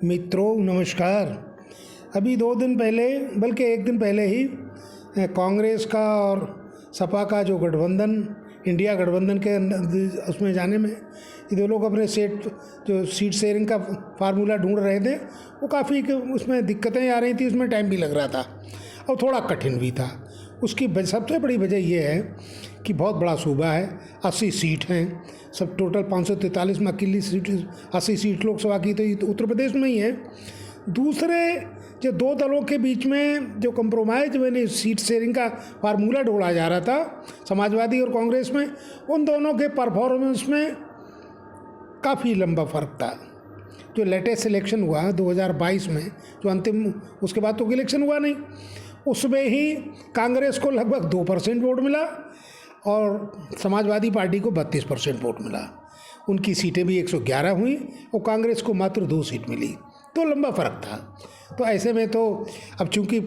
मित्रों नमस्कार। अभी 2 दिन पहले बल्कि 1 दिन पहले ही कांग्रेस का और सपा का जो गठबंधन इंडिया गठबंधन के उसमें जाने में ये दो लोग अपने सीट शेयरिंग का फार्मूला ढूंढ रहे थे। वो काफ़ी उसमें दिक्कतें आ रही थी, उसमें टाइम भी लग रहा था और थोड़ा कठिन भी था। उसकी सबसे बड़ी वजह ये है कि बहुत बड़ा सूबा है, 80 सीट हैं, सब टोटल 543 में अकेली सीट 80 सीट लोकसभा की तो उत्तर प्रदेश में ही है। दूसरे जो दो दलों के बीच में जो कंप्रोमाइज मैंने सीट शेयरिंग का फार्मूला ढूंढा जा रहा था, समाजवादी और कांग्रेस में, उन दोनों के परफॉर्मेंस में काफ़ी लंबा फ़र्क था। जो लेटेस्ट इलेक्शन हुआ 2022 में, जो अंतिम, उसके बाद तो इलेक्शन हुआ नहीं, उसमें ही कांग्रेस को लगभग 2% वोट मिला और समाजवादी पार्टी को 32% वोट मिला। उनकी सीटें भी 111 हुई और कांग्रेस को मात्र 2 सीट मिली, तो लंबा फ़र्क था। तो ऐसे में तो अब चूंकि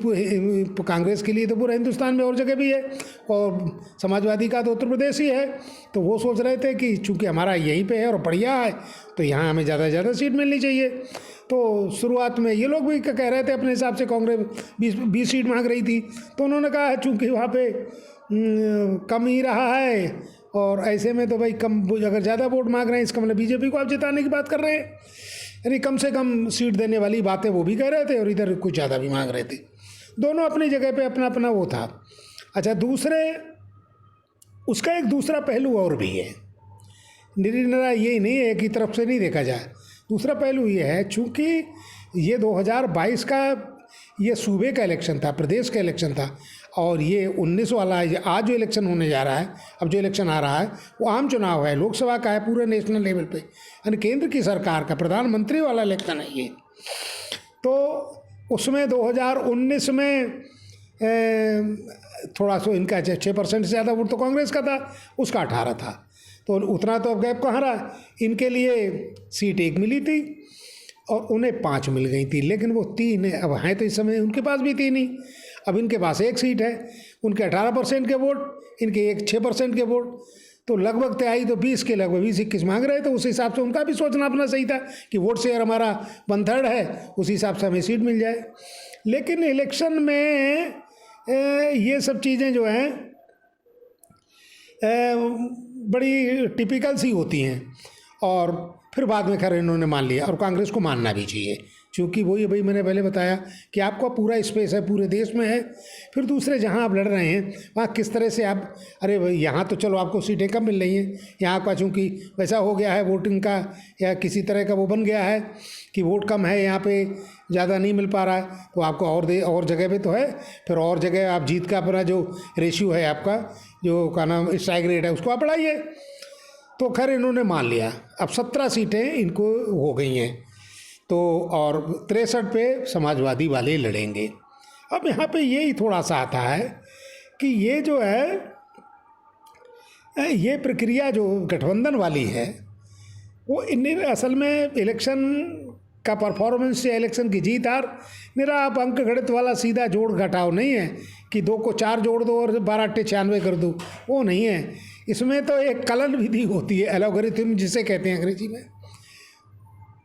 कांग्रेस के लिए तो पूरा हिंदुस्तान में और जगह भी है और समाजवादी का तो उत्तर प्रदेश ही है, तो वो सोच रहे थे कि चूंकि हमारा यहीं पे है और बढ़िया है तो यहाँ हमें ज़्यादा से ज़्यादा सीट मिलनी चाहिए। तो शुरुआत में ये लोग भी कह रहे थे अपने हिसाब से, कांग्रेस 20 सीट मांग रही थी, तो उन्होंने कहा है चूँकि वहाँ पे कम ही रहा है और ऐसे में तो भाई कम, अगर ज़्यादा वोट मांग रहे हैं इसका मतलब बीजेपी को आप जिताने की बात कर रहे हैं, यानी कम से कम सीट देने वाली बातें वो भी कह रहे थे और इधर कुछ ज़्यादा भी मांग रहे थे। दोनों अपनी जगह पे अपना अपना वो था। अच्छा, उसका एक दूसरा पहलू और भी है, निरा यही नहीं है, एक ही तरफ से नहीं देखा जाए। दूसरा पहलू ये है, चूँकि ये 2022 का ये सूबे का इलेक्शन था, प्रदेश का इलेक्शन था, और ये 19 वाला आज जो इलेक्शन होने जा रहा है, अब जो इलेक्शन आ रहा है वो आम चुनाव है, लोकसभा का है, पूरे नेशनल लेवल पे, यानी केंद्र की सरकार का प्रधानमंत्री वाला इलेक्शन है ये। तो उसमें 2019 में थोड़ा सा इनका 6% से ज़्यादा वोट तो कांग्रेस का था, उसका 18 था, तो उतना तो अब गैप कहाँ रहा। इनके लिए सीट 1 मिली थी और उन्हें 5 मिल गई थी, लेकिन वो 3 अब हैं तो इस समय उनके पास भी 3 ही। अब इनके पास 1 सीट है, उनके 18% के वोट, इनके 6% के वोट, तो लगभग तय तो 20 के लगभग 20-21 मांग रहे थे। उस हिसाब से उनका भी सोचना अपना सही था कि वोट शेयर हमारा 1/3 है, उस हिसाब से हमें सीट मिल जाए। लेकिन इलेक्शन में ये सब चीज़ें जो हैं बड़ी टिपिकल सी होती हैं और फिर बाद में खैर इन्होंने मान लिया, और कांग्रेस को मानना भी चाहिए, क्योंकि वही भाई मैंने पहले बताया कि आपका पूरा स्पेस है, पूरे देश में है। फिर दूसरे जहां आप लड़ रहे हैं वहाँ किस तरह से आप, अरे भाई यहाँ तो चलो आपको सीटें कम मिल रही हैं, यहाँ का चूँकि वैसा हो गया है वोटिंग का या किसी तरह का वो बन गया है कि वोट कम है, यहाँ पे ज़्यादा नहीं मिल पा रहा है, तो आपको और जगह पे तो है, फिर और जगह आप जीत का अपना जो रेशियो है आपका, जो का नाम स्ट्राइक रेट है, उसको आप बढ़ाइए। तो खैर इन्होंने मान लिया, अब 17 सीटें इनको हो गई हैं, तो और 63 पे समाजवादी वाले लड़ेंगे। अब यहाँ पे यही थोड़ा सा आता है कि ये जो है ये प्रक्रिया जो गठबंधन वाली है वो असल में इलेक्शन का परफॉर्मेंस या इलेक्शन की जीत हार मेरा आप अंक गणित वाला सीधा जोड़ घटाव नहीं है कि 2 को 4 जोड़ दो और 12×96 कर दो, वो नहीं है। इसमें तो एक कलन विधि होती है, एल्गोरिथम जिसे कहते हैं अंग्रेजी में,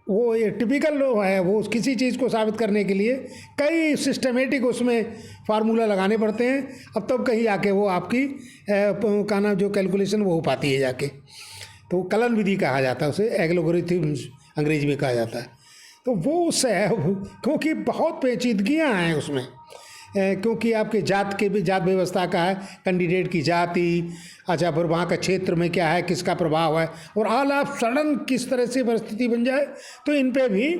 वो ये टिपिकल है, वो किसी चीज़ को साबित करने के लिए कई सिस्टमेटिक उसमें फार्मूला लगाने पड़ते हैं, अब तब कहीं आके वो आपकी का नाम जो कैलकुलेशन वो हो पाती है जाके, तो कलन विधि कहा जाता है उसे, एल्गोरिथम अंग्रेजी में कहा जाता है। तो वो उससे है, क्योंकि बहुत पेचीदगियाँ हैं उसमें, क्योंकि आपके जात व्यवस्था का है, कैंडिडेट की जाति, अच्छा फिर वहाँ का क्षेत्र में क्या है, किसका प्रभाव है, और ऑल ऑफ सडन किस तरह से परिस्थिति बन जाए, तो इन पे भी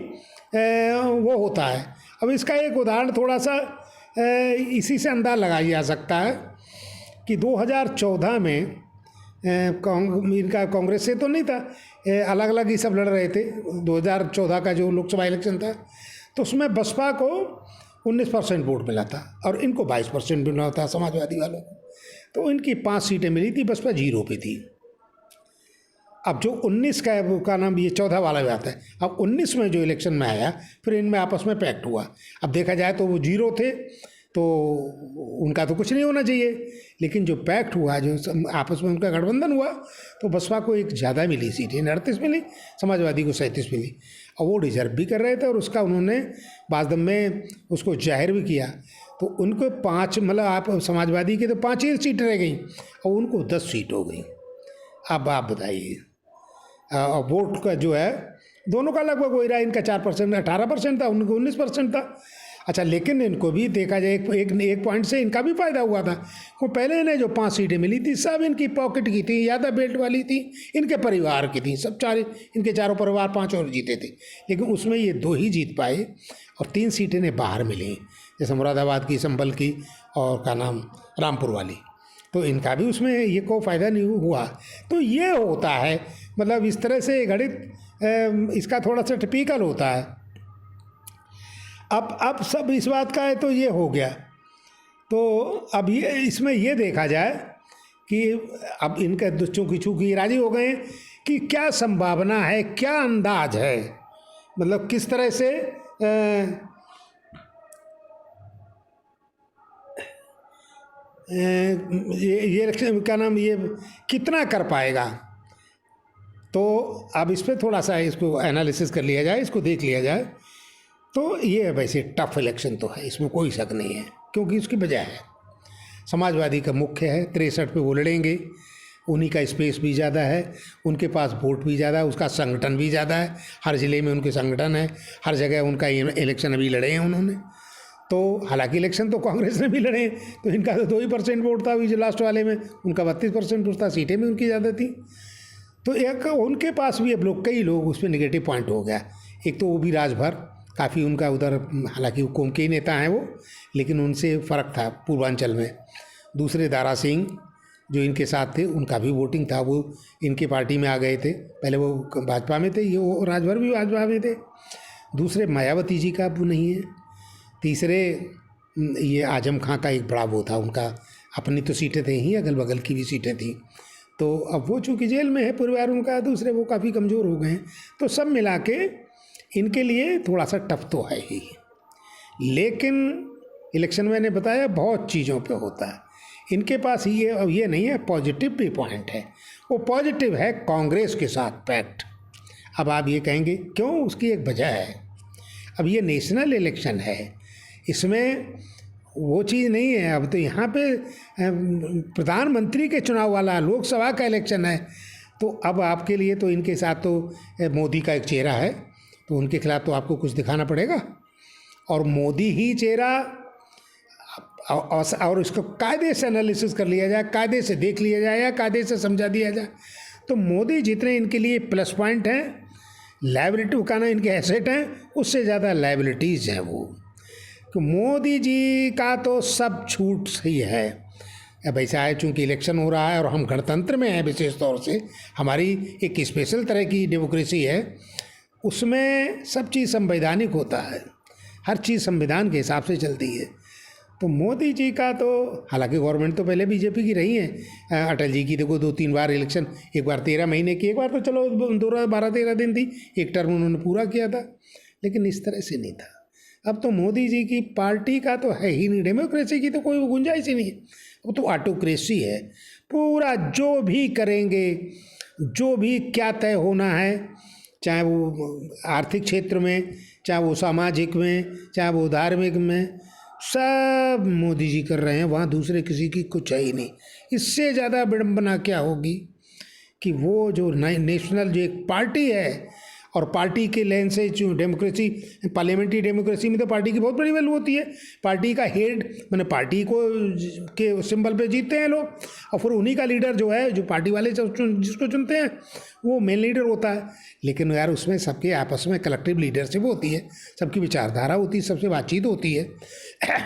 वो होता है। अब इसका एक उदाहरण थोड़ा सा इसी से अंदाज़ लगाया जा सकता है कि 2014 में इनका कांग्रेस से तो नहीं था, अलग अलग ही सब लड़ रहे थे। 2014 का जो लोकसभा इलेक्शन था तो उसमें बसपा को 19% वोट मिला था और इनको 22% मिला था समाजवादी वालों को, तो इनकी 5 सीटें मिली थी, बसपा 0 पे थी। अब जो 19 का नाम ये 14 वाला भी आता है, अब 19 में जो इलेक्शन में आया फिर इनमें आपस में पैक्ट हुआ। अब देखा जाए तो वो 0 थे, तो उनका तो कुछ नहीं होना चाहिए, लेकिन जो पैक्ट हुआ, जो आपस में उनका गठबंधन हुआ, तो बसपा को एक ज़्यादा मिली सीटें, 38 मिली, समाजवादी को 37 मिली, और वो डिजर्व भी कर रहे थे और उसका उन्होंने बाद में उसको जाहिर भी किया। तो उनको 5 मतलब आप समाजवादी के तो 5 ही सीट रह गई और उनको 10 सीट हो गई। अब आप बताइए, वोट का जो है दोनों का लगभग वही रहा, इनका 4% 18% था, उनको 19% था। अच्छा, लेकिन इनको भी देखा जाए एक पॉइंट से इनका भी फायदा हुआ था। वो पहले इन्हें जो 5 सीटें मिली थी सब इनकी पॉकेट की थी, यादव बेल्ट वाली थी, इनके परिवार की थी, सब इनके चारों परिवार 5 और जीते थे, लेकिन उसमें ये 2 ही जीत पाए और 3 सीटें इन्हें बाहर मिली, जैसे मुरादाबाद की, संभल की और का नाम रामपुर वाली। तो इनका भी उसमें ये को फ़ायदा नहीं हुआ। तो ये होता है, मतलब इस तरह से गणित इसका थोड़ा सा टिपिकल होता है। अब सब इस बात का है तो ये हो गया। तो अब ये इसमें ये देखा जाए कि अब इनके चूंकि राजी हो गए कि क्या संभावना है, क्या अंदाज है, मतलब किस तरह से ये इलेक्शन का नाम ये कितना कर पाएगा। तो अब इस पर थोड़ा सा इसको एनालिसिस कर लिया जाए, इसको देख लिया जाए। तो ये वैसे टफ इलेक्शन तो है, इसमें कोई शक नहीं है, क्योंकि उसकी वजह है समाजवादी का मुख्य है, 63 पे वो लड़ेंगे, उन्हीं का स्पेस भी ज़्यादा है, उनके पास वोट भी ज़्यादा है, उसका संगठन भी ज़्यादा है, हर ज़िले में उनके संगठन है, हर जगह उनका इलेक्शन अभी लड़े हैं उन्होंने। तो हालांकि इलेक्शन तो कांग्रेस ने भी लड़े, तो इनका तो 2% वोट था अभी जो लास्ट वाले में, उनका 32% वोट था, सीटें भी उनकी ज़्यादा थी। तो एक उनके पास भी अब कई लोग उस पर निगेटिव पॉइंट हो गया। एक तो वो भी राजभर काफ़ी उनका उधर, हालांकि वो कौम के ही नेता हैं वो, लेकिन उनसे फ़र्क था पूर्वांचल में। दूसरे दारा सिंह जो इनके साथ थे, उनका भी वोटिंग था, वो इनके पार्टी में आ गए थे, पहले वो भाजपा में थे, ये वो राजभर भी भाजपा में थे। दूसरे मायावती जी का वो नहीं है। तीसरे ये आजम खां का एक बड़ा वो था, उनका अपनी तो सीटें थे ही, अगल बगल की भी सीटें थी। तो अब वो चूँकि जेल में है परिवार उनका, दूसरे वो काफ़ी कमज़ोर हो गए हैं। तो सब मिला के इनके लिए थोड़ा सा टफ तो है ही। लेकिन इलेक्शन में मैंने बताया बहुत चीज़ों पे होता है, इनके पास ये नहीं है, पॉजिटिव भी पॉइंट है। वो पॉजिटिव है कांग्रेस के साथ पैक्ट। अब आप ये कहेंगे क्यों, उसकी एक वजह है। अब ये नेशनल इलेक्शन है, इसमें वो चीज़ नहीं है। अब तो यहाँ पे प्रधानमंत्री के चुनाव वाला लोकसभा का इलेक्शन है। तो अब आपके लिए तो इनके साथ तो मोदी का एक चेहरा है, तो उनके खिलाफ तो आपको कुछ दिखाना पड़ेगा, और मोदी ही चेहरा। और इसको कायदे से एनालिसिस कर लिया जाए, कायदे से देख लिया जाए या कायदे से समझा दिया जाए, तो मोदी जितने इनके लिए प्लस पॉइंट हैं, लायबिलिटी का ना इनके एसेट हैं, उससे ज़्यादा लायबिलिटीज़ हैं वो। तो मोदी जी का तो सब छूट सही है। अब ऐसा है चूँकि इलेक्शन हो रहा है और हम गणतंत्र में हैं, विशेष तौर से हमारी एक स्पेशल तरह की डेमोक्रेसी है, उसमें सब चीज़ संवैधानिक होता है, हर चीज़ संविधान के हिसाब से चलती है। तो मोदी जी का तो, हालांकि गवर्नमेंट तो पहले बीजेपी की रही है, अटल जी की देखो 2-3 बार इलेक्शन, एक बार 13 महीने की, एक बार तो चलो 12-13 दिन थी, एक टर्म उन्होंने पूरा किया था, लेकिन इस तरह से नहीं था। अब तो मोदी जी की पार्टी का तो है ही नहीं, डेमोक्रेसी की तो कोई गुंजाइश ही नहीं है, वो तो ऑटोक्रेसी है। पूरा जो भी करेंगे, जो भी क्या तय होना है, चाहे वो आर्थिक क्षेत्र में, चाहे वो सामाजिक में, चाहे वो धार्मिक में, सब मोदी जी कर रहे हैं, वहाँ दूसरे किसी की कुछ है ही नहीं। इससे ज़्यादा विडंबना क्या होगी कि वो जो नेशनल जो एक पार्टी है, और पार्टी के लेन से जो डेमोक्रेसी, पार्लियामेंट्री डेमोक्रेसी में तो पार्टी की बहुत बड़ी वैल्यू होती है। पार्टी का हेड मैंने पार्टी को के सिंबल पे जीतते हैं लोग, और फिर उन्हीं का लीडर जो है, जो पार्टी वाले जिसको चुनते हैं, वो मेन लीडर होता है। लेकिन यार उसमें सबके आपस में कलेक्टिव लीडरशिप होती है, सबकी विचारधारा होती है, सबसे बातचीत होती है,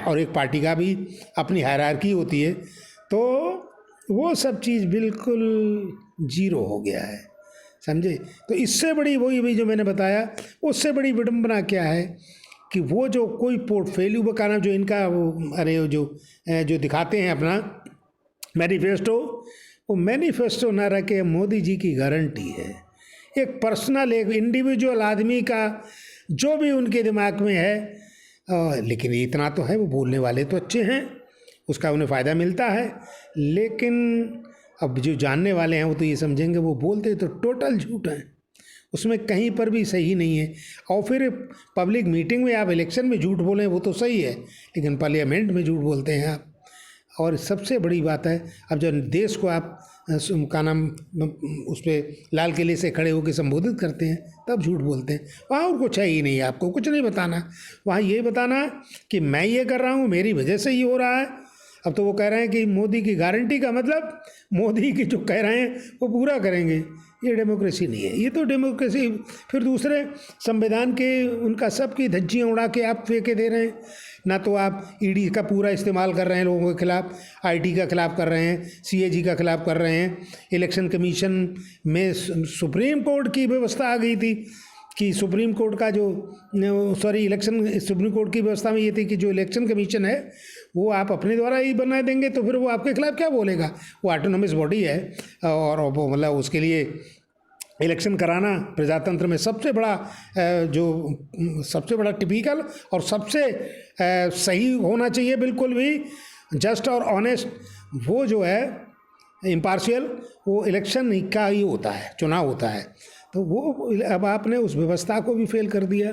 और एक पार्टी का भी अपनी हायरार्की होती है। तो वो सब चीज़ बिल्कुल जीरो हो गया है, समझे। तो इससे बड़ी वही भी जो मैंने बताया, उससे बड़ी विडंबना क्या है कि वो जो कोई पोर्टफोलियो बकाना जो इनका वो, अरे जो दिखाते हैं अपना मैनिफेस्टो, वो मैनिफेस्टो ना रखे मोदी जी की गारंटी है। एक पर्सनल, एक इंडिविजुअल आदमी का जो भी उनके दिमाग में है, लेकिन इतना तो है, वो बोलने वाले तो अच्छे हैं, उसका उन्हें फ़ायदा मिलता है, लेकिन अब जो जानने वाले हैं वो तो ये समझेंगे वो बोलते तो टोटल झूठ हैं, उसमें कहीं पर भी सही नहीं है। और फिर पब्लिक मीटिंग में आप इलेक्शन में झूठ बोलें वो तो सही है, लेकिन पार्लियामेंट में झूठ बोलते हैं आप। और सबसे बड़ी बात है, अब जब देश को आप का नाम उस पर लाल किले से खड़े होकर संबोधित करते हैं तब झूठ बोलते हैं। वहाँ और कुछ है ही नहीं, आपको कुछ नहीं बताना। वहाँ ये बताना कि मैं ये कर रहा हूँ, मेरी वजह से ये हो रहा है। अब तो वो कह रहे हैं कि मोदी की गारंटी का मतलब मोदी की जो कह रहे हैं वो पूरा करेंगे। ये डेमोक्रेसी नहीं है, ये तो डेमोक्रेसी फिर दूसरे संविधान के उनका सबकी धज्जियाँ उड़ा के आप फेंके दे रहे हैं। ना तो आप ईडी का पूरा इस्तेमाल कर रहे हैं लोगों के खिलाफ, आईटी का खिलाफ कर रहे हैं, सीएजी का खिलाफ कर रहे हैं। इलेक्शन कमीशन में सुप्रीम कोर्ट की व्यवस्था आ गई थी कि सुप्रीम कोर्ट का सुप्रीम कोर्ट की व्यवस्था में ये थी कि जो इलेक्शन कमीशन है वो आप अपने द्वारा ही बना देंगे, तो फिर वो आपके खिलाफ क्या बोलेगा? वो ऑटोनोमस बॉडी है और मतलब उसके लिए इलेक्शन कराना प्रजातंत्र में सबसे बड़ा टिपिकल और सबसे सही होना चाहिए, बिल्कुल भी जस्ट और ऑनेस्ट। वो जो है इम्पार्शियल, वो इलेक्शन का ही होता है, चुनाव होता है। तो वो अब आपने उस व्यवस्था को भी फेल कर दिया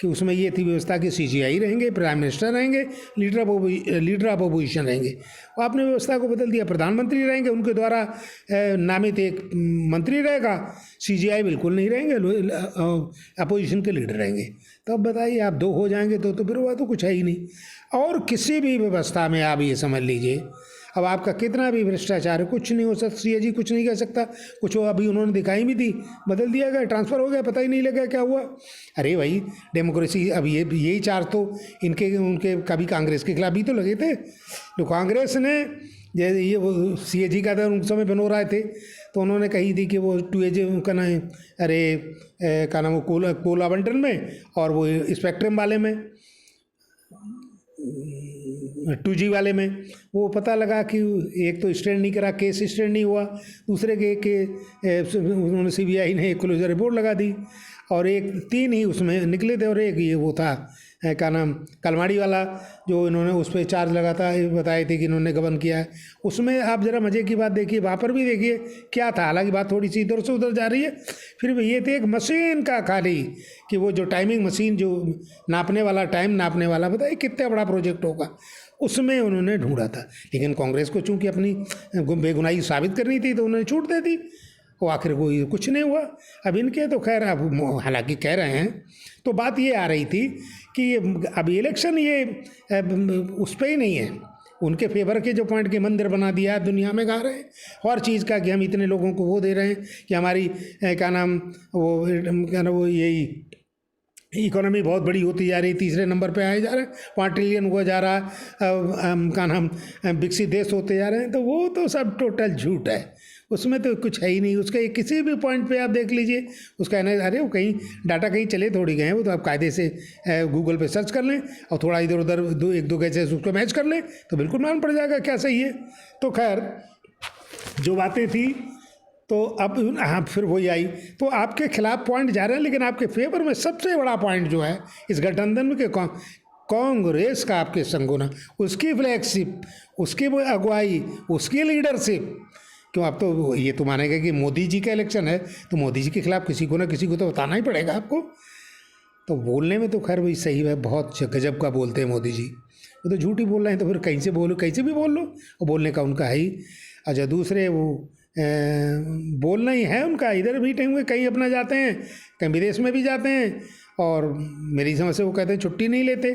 कि उसमें ये थी व्यवस्था कि सीजीआई रहेंगे, प्राइम मिनिस्टर रहेंगे, लीडर ऑफ अपोजिशन रहेंगे। वो आपने व्यवस्था को बदल दिया, प्रधानमंत्री रहेंगे, उनके द्वारा नामित एक मंत्री रहेगा, सीजीआई बिल्कुल नहीं रहेंगे, अपोजिशन के लीडर रहेंगे। तो अब बताइए, आप दो हो जाएंगे तो फिर हुआ तो कुछ है ही नहीं। और किसी भी व्यवस्था में आप ये समझ लीजिए, अब आपका कितना भी भ्रष्टाचार है कुछ नहीं हो सकता, सीएजी कुछ नहीं कह सकता। कुछ वो अभी उन्होंने दिखाई भी थी, बदल दिया गया, ट्रांसफ़र हो गया, पता ही नहीं लगा क्या हुआ। अरे भाई डेमोक्रेसी, अब यही चार्ज तो उनके कभी कांग्रेस के खिलाफ भी तो लगे थे। तो कांग्रेस ने ये वो सीएजी का था उस समय बनो रहे थे, तो उन्होंने कही थी कि वो 2AG का ना, अरे क्या नाम, वो कोल आवंटन में और वो स्पेक्ट्रम वाले में, 2G वाले में, वो पता लगा कि एक तो स्टैंड नहीं करा, केस स्टैंड नहीं हुआ, दूसरे के उन्होंने सीबीआई ने एक क्लोजर रिपोर्ट लगा दी, और 3 ही उसमें निकले थे, और एक ये वो था क्या नाम, कलमाड़ी वाला, जो इन्होंने उस पर चार्ज लगाता बताए थे कि इन्होंने गबन किया है। उसमें आप ज़रा मज़े की बात देखिए, वहाँ पर भी देखिए क्या था, हालांकि बात थोड़ी सी इधर से उधर जा रही है, फिर भी ये थे एक मशीन का खाली कि वो जो टाइमिंग मशीन, जो नापने वाला, टाइम नापने वाला, बताइए कितना बड़ा प्रोजेक्ट होगा, उसमें उन्होंने ढूंढा था। लेकिन कांग्रेस को चूंकि अपनी बेगुनाही साबित करनी थी तो उन्होंने छूट दे दी, वो आखिर को कुछ नहीं हुआ। अब इनके तो खैर, अब हालांकि कह रहे हैं, तो बात ये आ रही थी कि अब इलेक्शन ये उस पर ही नहीं है, उनके फेवर के जो पॉइंट के मंदिर बना दिया है दुनिया में गा रहे हैं, हर चीज़ का कि हम इतने लोगों को वो दे रहे हैं कि हमारी क्या नाम वो यही इकोनॉमी बहुत बड़ी होती जा रही, तीसरे नंबर पे आए जा रहे हैं, 5 ट्रिलियन हुआ जा रहा है, क्या नाम विकसित देश होते जा रहे हैं। तो वो तो सब टोटल झूठ है, उसमें तो कुछ है ही नहीं। उसके किसी भी पॉइंट पे आप देख लीजिए, उसका अरे वो कहीं डाटा कहीं चले थोड़ी गए हैं, वो तो आप कायदे से गूगल पे सर्च कर लें और थोड़ा इधर उधर एक दो कैसे उसको मैच कर लें तो बिल्कुल मालूम पड़ जाएगा क्या सही है। तो खैर जो बातें थी, तो अब हाँ फिर वही आई, तो आपके खिलाफ पॉइंट जा रहे हैं, लेकिन आपके फेवर में सबसे बड़ा पॉइंट जो है इस गठबंधन में, कांग्रेस का आपके संग होना, उसकी फ्लैगशिप, उसकी अगुवाई, उसकी लीडरशिप। क्यों, आप तो ये तो मानेगा कि मोदी जी का इलेक्शन है तो मोदी जी के खिलाफ किसी को ना किसी को तो बताना ही पड़ेगा आपको। तो बोलने में तो खैर वही सही है, बहुत गजब का बोलते हैं मोदी जी, वो तो झूठ ही बोल रहे हैं, तो फिर कहीं से बोलो, कैसे भी बोल लो, और बोलने का उनका है ही। अच्छा, दूसरे वो बोलना ही है उनका, इधर भी टाइम कहीं अपना जाते हैं, कहीं विदेश में भी जाते हैं, और मेरी समझ से वो कहते हैं छुट्टी नहीं लेते।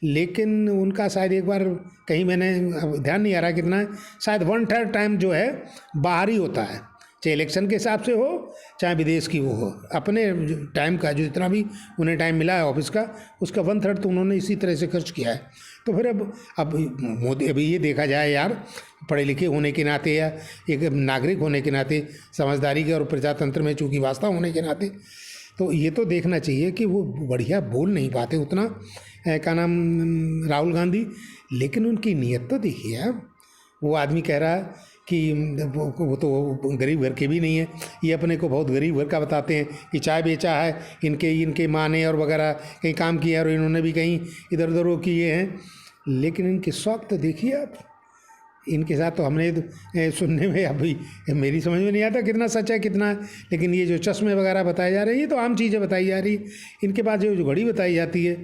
लेकिन उनका शायद एक बार कहीं, मैंने ध्यान नहीं आ रहा कितना है, शायद 1/3 टाइम जो है बाहर ही होता है, चाहे इलेक्शन के हिसाब से हो चाहे विदेश की वो हो। अपने टाइम का जो जितना भी उन्हें टाइम मिला है ऑफिस का, उसका 1/3 तो उन्होंने इसी तरह से खर्च किया है। तो फिर अब मोदी, अभी ये देखा जाए यार, पढ़े लिखे होने के नाते या एक नागरिक होने के नाते, समझदारी के और प्रजातंत्र में चूँकि वास्ता होने के नाते, तो ये तो देखना चाहिए कि वो बढ़िया बोल नहीं पाते उतना, क्या नाम, राहुल गांधी, लेकिन उनकी नीयत तो देखिए आप। वो आदमी कह रहा है कि वो तो गरीब घर के भी नहीं है, ये अपने को बहुत गरीब घर का बताते हैं कि चाय बेचा है इनके माँ ने और वगैरह, कहीं काम किया और इन्होंने भी कहीं इधर उधर वो किए हैं। लेकिन इनके शौक तो देखिए आप, इनके साथ तो हमने सुनने में अभी मेरी समझ में नहीं आता कितना सच है कितना, लेकिन ये जो चश्मे वगैरह बताए जा रहे हैं ये तो आम चीज़ें बताई जा रही है। इनके पास जो घड़ी बताई जाती है,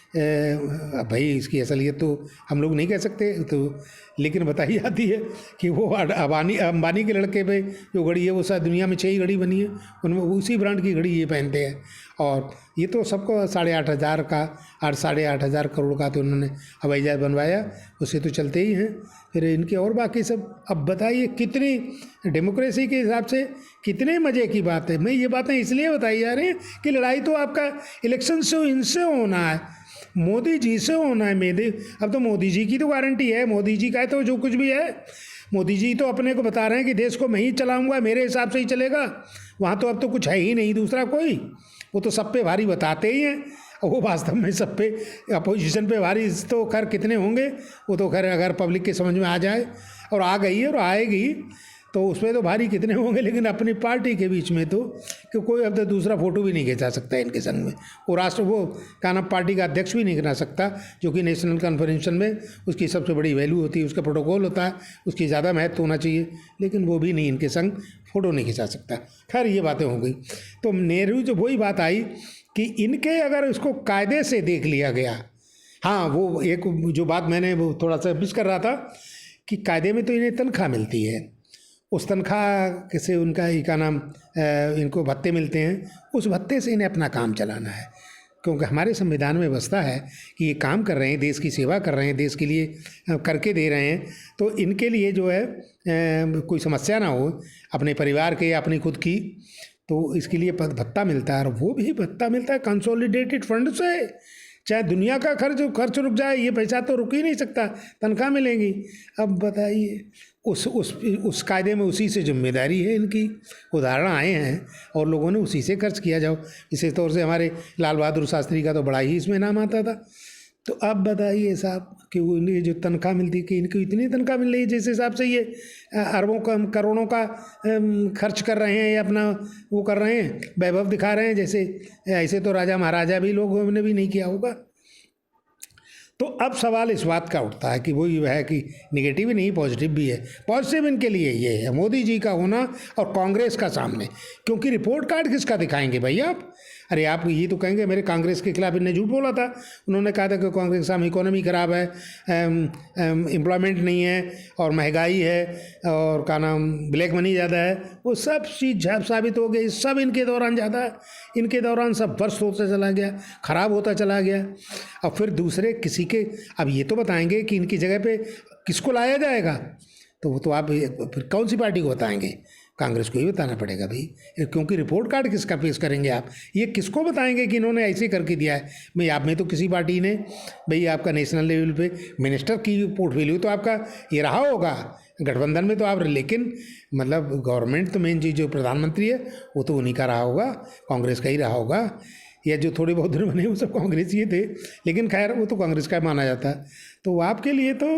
अब भाई इसकी असलियत तो हम लोग नहीं कह सकते, तो लेकिन बताई जाती है कि वो अंबानी के लड़के पे जो घड़ी है वो शायद दुनिया में 6 ही घड़ी बनी है, उनमें उसी ब्रांड की घड़ी ये पहनते हैं। और ये तो सबको 8,500 का 8,500 करोड़ का तो उन्होंने हवाई जहाज बनवाया, उससे तो चलते ही हैं। फिर इनके और बाकी सब, अब बताइए कितनी डेमोक्रेसी के हिसाब से कितने मज़े की बात है। मैं ये बातें इसलिए बताई जा रही हैं कि लड़ाई तो आपका इलेक्शन से इनसे होना है, मोदी जी से होना है। अब तो मोदी जी की तो गारंटी है, मोदी जी का है तो जो कुछ भी है, मोदी जी तो अपने को बता रहे हैं कि देश को मैं ही चलाऊंगा, मेरे हिसाब से ही चलेगा। वहाँ तो अब तो कुछ है ही नहीं दूसरा कोई, वो तो सब पे भारी बताते ही हैं। और वो वास्तव में सब पे अपोजिशन पे भारी तो खैर कितने होंगे, वो तो खैर अगर पब्लिक के समझ में आ जाए, और आ गई है और आएगी, तो उसमें तो भारी कितने होंगे। लेकिन अपनी पार्टी के बीच में तो कि कोई अब तो दूसरा फोटो भी नहीं खिंचा सकता इनके संग में। वो का नाम पार्टी का अध्यक्ष भी नहीं बना सकता, जो कि नेशनल कन्वेंशन में उसकी सबसे बड़ी वैल्यू होती है, उसका प्रोटोकॉल होता है, उसकी ज़्यादा महत्व होना चाहिए, लेकिन वो भी नहीं, इनके संग फ़ोटो नहीं खिंचा सकता। खैर ये बातें हो गई। तो नेहरू जो वही बात आई कि इनके अगर इसको कायदे से देख लिया गया, हाँ वो एक जो बात मैंने वो थोड़ा सा मिस कर रहा था कि कायदे में तो इन्हें तनख्वाह मिलती है, उस तनख्वाह से उनका ही का नाम इनको भत्ते मिलते हैं, उस भत्ते से इन्हें अपना काम चलाना है। क्योंकि हमारे संविधान में व्यवस्था है कि ये काम कर रहे हैं, देश की सेवा कर रहे हैं, देश के लिए करके दे रहे हैं, तो इनके लिए जो है कोई समस्या ना हो अपने परिवार के या अपनी खुद की, तो इसके लिए भत्ता मिलता है। और वो भी भत्ता मिलता है कंसोलिडेटेड फंड से। चाहे दुनिया का खर्च रुक जाए, ये पैसा तो रुक ही नहीं सकता, तनख्वाह मिलेंगी। अब बताइए उस कायदे में उसी से जिम्मेदारी है इनकी, उदाहरण आए हैं और लोगों ने उसी से खर्च किया जाओ। विशेष तौर से हमारे लाल बहादुर शास्त्री का तो बड़ा ही इसमें नाम आता था। तो अब बताइए साहब कि उन्हें जो तनख्वाह मिलती है कि इनको इतनी तनख्वाह मिल रही है जिस हिसाब से ये अरबों का करोड़ों का खर्च कर रहे हैं या अपना वो कर रहे हैं, वैभव दिखा रहे हैं, जैसे ऐसे तो राजा महाराजा भी लोगों ने भी नहीं किया होगा। तो अब सवाल इस बात का उठता है कि वो ये है कि निगेटिव ही नहीं पॉजिटिव भी है। पॉजिटिव इनके लिए ये है मोदी जी का होना और कांग्रेस का सामने, क्योंकि रिपोर्ट कार्ड किसका दिखाएंगे भैया आप? अरे आप ये तो कहेंगे मेरे कांग्रेस के खिलाफ इन्हें झूठ बोला था, उन्होंने कहा था कि कांग्रेस के सामने इकोनॉमी ख़राब है, एम्प्लॉयमेंट नहीं है और महंगाई है और का नाम ब्लैक मनी ज़्यादा है। वो सब चीज़ साबित हो गई, सब इनके दौरान ज़्यादा है, इनके दौरान सब वर्ष होता चला गया, ख़राब होता चला गया। और फिर दूसरे किसी के अब ये तो बताएंगे कि इनकी जगह पे किसको लाया जाएगा, तो वो तो आप फिर कौन सी पार्टी को बताएंगे? कांग्रेस को ही बताना पड़ेगा भाई, क्योंकि रिपोर्ट कार्ड किसका पेश करेंगे आप? ये किसको बताएंगे कि इन्होंने ऐसे करके दिया है? भाई आप में तो किसी पार्टी ने भाई आपका नेशनल लेवल पे मिनिस्टर की पोर्टफोलियो तो आपका ये रहा होगा, गठबंधन में तो आप, लेकिन मतलब गवर्नमेंट तो मेन चीज़ जो प्रधानमंत्री है वो तो उन्हीं का रहा होगा, कांग्रेस का ही रहा होगा, या जो थोड़े बहुत दिन बने वो सब कांग्रेस ही थे, लेकिन खैर वो तो कांग्रेस का माना जाता है। तो आपके लिए तो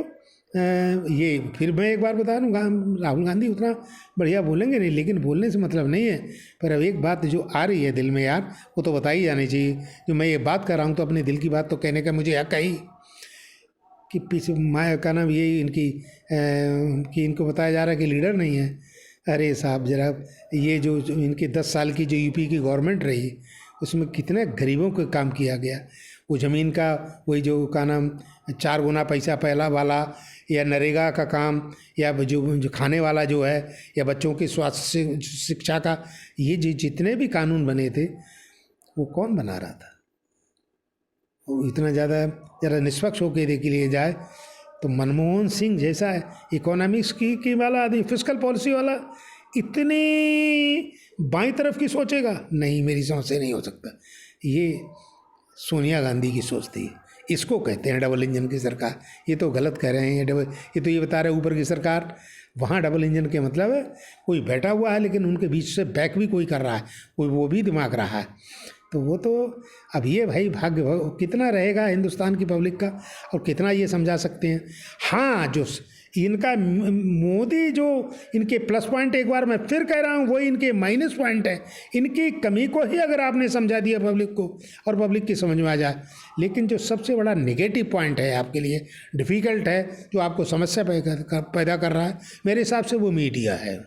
ये फिर मैं एक बार बता दूँ, राहुल गांधी उतना बढ़िया बोलेंगे नहीं, लेकिन बोलने से मतलब नहीं है। पर अब एक बात जो आ रही है दिल में यार, वो तो बताई जानी चाहिए। जो मैं ये बात कर रहा हूँ तो अपने दिल की बात तो कहने का मुझे हक ही कि पीछे माया का नाम ये इनकी कि इनको बताया जा रहा है कि लीडर नहीं है। अरे साहब जरा ये जो इनके 10 साल की जो यूपी की गवर्नमेंट रही उसमें कितने गरीबों को काम किया गया। वो ज़मीन का वही जो का नाम 4 गुना पैसा पहला वाला, या नरेगा का काम, या जो खाने वाला जो है, या बच्चों की स्वास्थ्य शिक्षा का, ये जितने भी कानून बने थे वो कौन बना रहा था? वो इतना ज़्यादा ज़रा निष्पक्ष होकर देख लिए जाए तो मनमोहन सिंह जैसा इकोनॉमिक्स की वाला आदमी, फिस्कल पॉलिसी वाला, इतनी बाईं तरफ की सोचेगा? नहीं, मेरी समझ से नहीं हो सकता। ये सोनिया गांधी की सोच थी, इसको कहते हैं डबल इंजन की सरकार। ये तो गलत कह रहे हैं, ये तो ये बता रहे हैं ऊपर की सरकार, वहाँ डबल इंजन के मतलब है कोई बैठा हुआ है लेकिन उनके बीच से बैक भी कोई कर रहा है, कोई वो भी दिमाग रहा है। तो वो तो अब ये भाई भाग्य कितना रहेगा हिंदुस्तान की पब्लिक का, और कितना ये समझा सकते हैं। हाँ, जो इनका मोदी जो इनके प्लस पॉइंट, एक बार मैं फिर कह रहा हूँ, वही इनके माइनस पॉइंट है। इनकी कमी को ही अगर आपने समझा दिया पब्लिक को और पब्लिक की समझ में आ जाए, लेकिन जो सबसे बड़ा नेगेटिव पॉइंट है आपके लिए, डिफ़िकल्ट है, जो आपको समस्या पैदा कर रहा है, मेरे हिसाब से वो मीडिया है।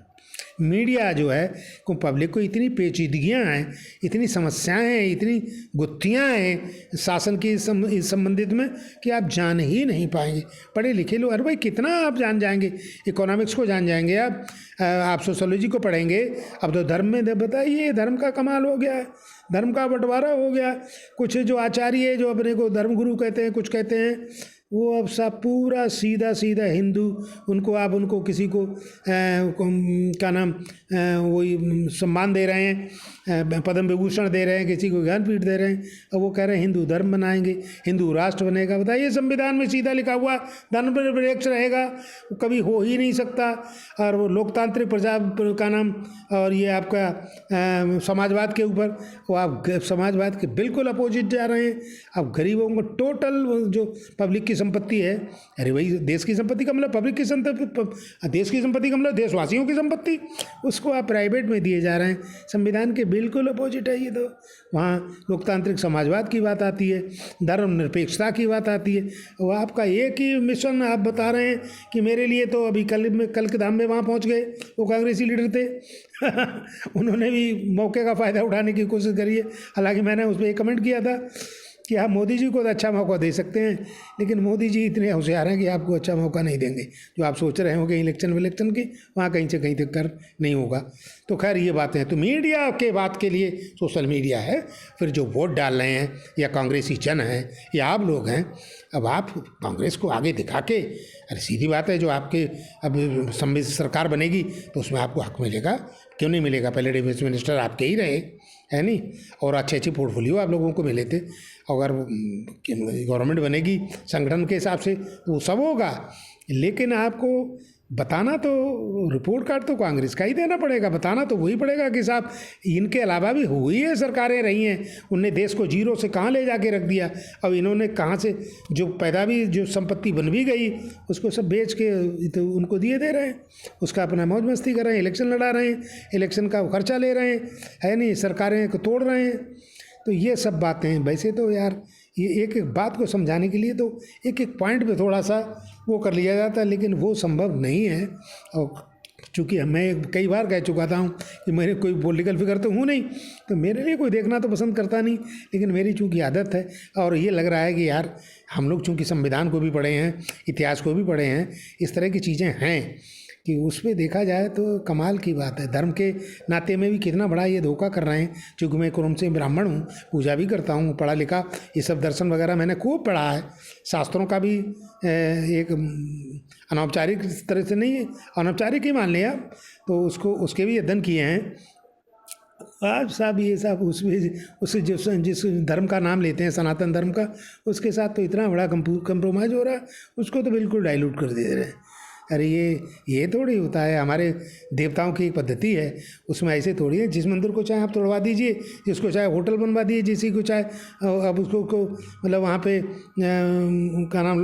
मीडिया जो है को पब्लिक को इतनी पेचीदगियाँ हैं, इतनी समस्याएं हैं, इतनी गुत्थियाँ हैं शासन की इस संबंधित में कि आप जान ही नहीं पाएंगे। पढ़े लिखे लोग, अरे भाई कितना आप जान जाएंगे, इकोनॉमिक्स को जान जाएंगे आप सोशोलॉजी को पढ़ेंगे। अब तो धर्म में बताइए, धर्म का कमाल हो गया है, धर्म का बंटवारा हो गया। कुछ जो आचार्य जो अपने को धर्मगुरु कहते हैं, कुछ कहते हैं, वो अब सब पूरा सीधा सीधा हिंदू, उनको किसी को क्या नाम वही सम्मान दे रहे हैं, पद्म विभूषण दे रहे हैं, किसी को ज्ञानपीठ दे रहे हैं, और वो कह रहे हैं हिंदू धर्म बनाएंगे, हिंदू राष्ट्र बनेगा। बताइए, संविधान में सीधा लिखा हुआ धर्मनिरपेक्ष रहेगा, वो कभी हो ही नहीं सकता। और वो लोकतांत्रिक प्रजा का नाम, और ये आपका समाजवाद के ऊपर, वो आप समाजवाद के बिल्कुल अपोजिट जा रहे हैं। अब गरीबों को टोटल जो पब्लिक की संपत्ति है, अरे भाई देश की संपत्ति का मतलब पब्लिक की संपत्ति, देश की संपत्ति का मतलब देशवासियों की संपत्ति, उसको आप प्राइवेट में दिए जा रहे हैं। संविधान के बिल्कुल अपोजिट है ये तो। वहाँ लोकतांत्रिक समाजवाद की बात आती है, धर्मनिरपेक्षता की बात आती है। वो आपका एक ही मिशन आप बता रहे हैं कि मेरे लिए तो अभी कल के धाम में वहाँ पहुँच गए, वो कांग्रेसी लीडर थे उन्होंने भी मौके का फ़ायदा उठाने की कोशिश करी है। हालांकि मैंने उस पर एक कमेंट किया था कि आप मोदी जी को तो अच्छा मौका दे सकते हैं, लेकिन मोदी जी इतने होशियार हैं कि आपको अच्छा मौका नहीं देंगे। जो आप सोच रहे होंगे इलेक्शन की, वहाँ कहीं से कहीं तक कर नहीं होगा। तो खैर ये बातें हैं। तो मीडिया के बात के लिए सोशल मीडिया है, फिर जो वोट डाल रहे हैं या कांग्रेसी जन हैं या आप लोग हैं, अब आप कांग्रेस को आगे दिखा के, अरे सीधी बात है, जो आपके अब सरकार बनेगी तो उसमें आपको हक मिलेगा, क्यों नहीं मिलेगा। पहले डिफेंस मिनिस्टर आपके ही रहे, है नहीं, और अच्छे अच्छे पोर्टफोलियो आप लोगों को मिले थे। अगर गवर्नमेंट बनेगी संगठन के हिसाब से तो वो सब होगा, लेकिन आपको बताना तो रिपोर्ट कार्ड तो कांग्रेस का ही देना पड़ेगा। बताना तो वही पड़ेगा कि साहब इनके अलावा भी हुई है सरकारें रही हैं, उनने देश को जीरो से कहाँ ले जाके रख दिया। अब इन्होंने कहाँ से जो पैदा भी, जो संपत्ति बन भी गई, उसको सब बेच के तो उनको दिए दे रहे हैं, उसका अपना मौज मस्ती कर रहे हैं, इलेक्शन लड़ा रहे हैं, इलेक्शन का खर्चा ले रहे हैं, है नहीं, सरकारें को तोड़ रहे हैं। तो ये सब बातें हैं। वैसे तो यार ये एक एक बात को समझाने के लिए तो एक एक पॉइंट पे थोड़ा सा वो कर लिया जाता है, लेकिन वो संभव नहीं है। और चूँकि मैं कई बार कह चुका था कि मेरे कोई पॉलिटिकल फिगर तो हूँ नहीं, तो मेरे लिए कोई देखना तो पसंद करता नहीं, लेकिन मेरी चूँकि आदत है, और ये लग रहा है कि यार हम लोग चूँकि संविधान को भी पढ़े हैं, इतिहास को भी पढ़े हैं, इस तरह की चीज़ें हैं कि उसमें देखा जाए तो कमाल की बात है। धर्म के नाते में भी कितना बड़ा ये धोखा कर रहे हैं। चूँकि मैं कुरुम से ब्राह्मण हूँ, पूजा भी करता हूँ, पढ़ा लिखा, ये सब दर्शन वगैरह मैंने खूब पढ़ा है, शास्त्रों का भी एक अनौपचारिक तरह से नहीं, अनौपचारिक ही मान लिया, तो उसके भी अध्ययन किए हैं। आप साहब ये सब उससे जिस धर्म का नाम लेते हैं, सनातन धर्म का, उसके साथ तो इतना बड़ा कंप्रोमाइज़ हो रहा है, उसको तो बिल्कुल डाइल्यूट कर दे रहे हैं। अरे ये थोड़ी होता है। हमारे देवताओं की एक पद्धति है, उसमें ऐसे थोड़ी है, जिस मंदिर को चाहे आप तोड़वा दीजिए, जिसको चाहे होटल बनवा दीजिए, जिसी को चाहे अब उसको मतलब वहाँ पे क्या नाम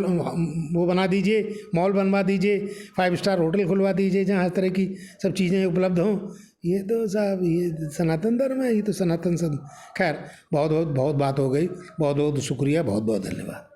वो बना दीजिए, मॉल बनवा दीजिए, 5 स्टार होटल खुलवा दीजिए, जहाँ हर तरह की सब चीज़ें उपलब्ध हों। ये तो साहब ये सनातन धर्म है, ये तो सनातन सब। खैर बहुत बात हो गई। बहुत शुक्रिया, बहुत धन्यवाद।